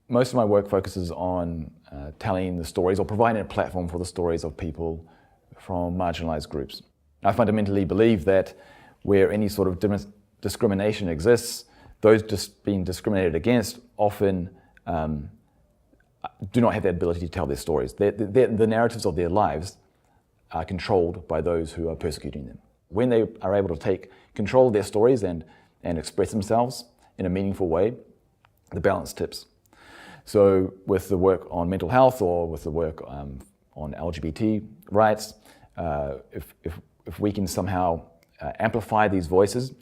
Most of my work focuses on telling the stories or providing a platform for the stories of people from marginalized groups. I fundamentally believe that where any sort of discrimination exists, those being discriminated against often do not have the ability to tell their stories. The narratives of their lives are controlled by those who are persecuting them. When they are able to take control of their stories and express themselves in a meaningful way, the balance tips. So with the work on mental health or with the work on LGBT rights, if we can somehow amplify these voices,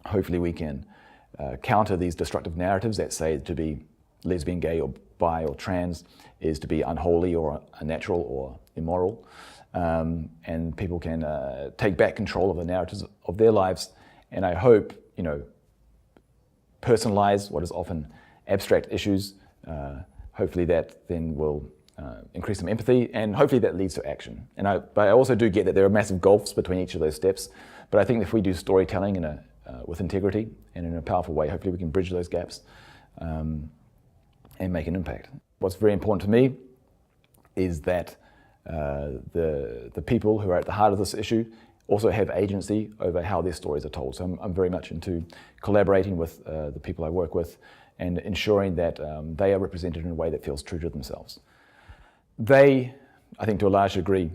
hopefully we can counter these destructive narratives that say to be lesbian, gay, or bi, or trans is to be unholy or unnatural or immoral. And people can take back control of the narratives of their lives, and I hope, personalize what is often abstract issues. Hopefully that then will increase some empathy, and hopefully that leads to action. But I also do get that there are massive gulfs between each of those steps, but I think if we do storytelling with integrity and in a powerful way, hopefully we can bridge those gaps and make an impact. What's very important to me is that the people who are at the heart of this issue also have agency over how their stories are told. So I'm very much into collaborating with the people I work with and ensuring that they are represented in a way that feels true to themselves. They, I think to a large degree,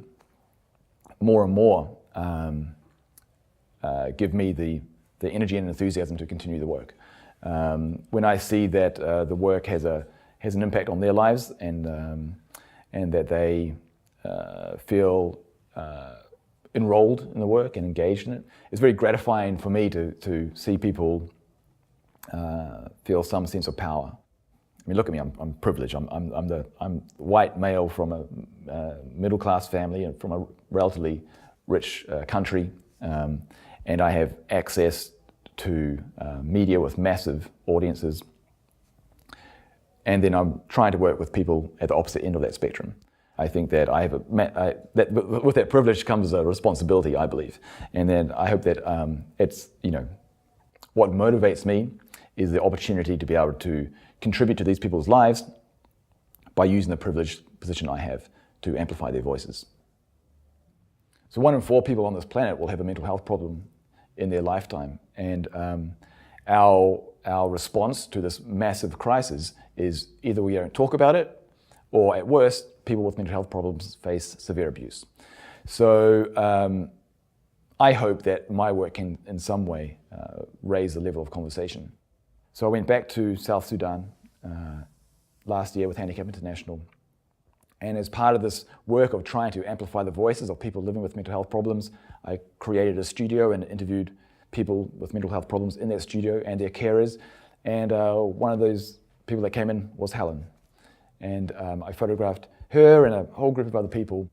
more and more give me the energy and enthusiasm to continue the work. When I see that the work has an impact on their lives and that they feel enrolled in the work and engaged in it, it's very gratifying for me to see people feel some sense of power. I mean, look at me, I'm privileged. I'm white male from a middle-class family and from a relatively rich country, and I have access to media with massive audiences. And then I'm trying to work with people at the opposite end of that spectrum. I think that with that privilege comes a responsibility, I believe. And then I hope that it's, what motivates me is the opportunity to be able to contribute to these people's lives by using the privileged position I have to amplify their voices. So 1 in 4 people on this planet will have a mental health problem in their lifetime. And our response to this massive crisis is either we don't talk about it, or at worst, people with mental health problems face severe abuse. So I hope that my work can in some way raise the level of conversation. So I went back to South Sudan last year with Handicap International. And as part of this work of trying to amplify the voices of people living with mental health problems, I created a studio and interviewed people with mental health problems in that studio and their carers. And one of those people that came in was Helen. And I photographed her and a whole group of other people.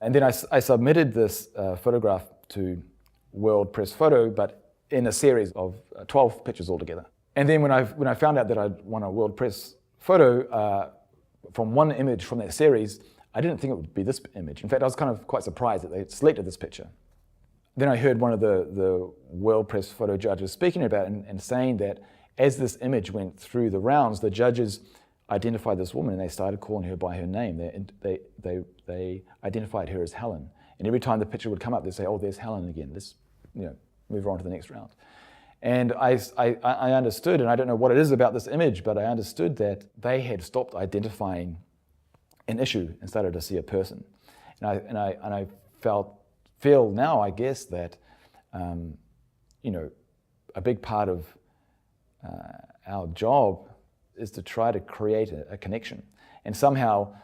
And then I submitted this photograph to World Press Photo, but in a series of 12 pictures altogether. And then when I found out that I'd won a World Press Photo, from one image from that series, I didn't think it would be this image. In fact, I was kind of quite surprised that they selected this picture. Then I heard one of the World Press Photo judges speaking about it and saying that as this image went through the rounds, the judges identified this woman and they started calling her by her name. They identified her as Helen. And every time the picture would come up, they'd say, "Oh, there's Helen again. Let's move her on to the next round." And I understood, and I don't know what it is about this image, but I understood that they had stopped identifying an issue and started to see a person. And I feel now, I guess, that a big part of our job is to try to create a connection. And somehow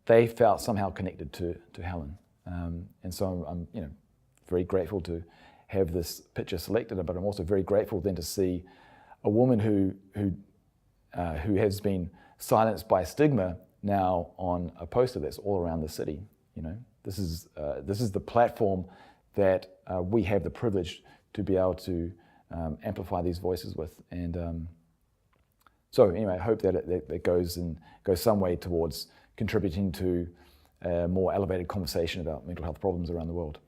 they felt somehow connected to Helen. And so I'm very grateful to have this picture selected, but I'm also very grateful then to see a woman who has been silenced by stigma now on a poster that's all around the city. This is the platform that we have the privilege to be able to amplify these voices with. And so anyway, I hope that it goes some way towards contributing to a more elevated conversation about mental health problems around the world.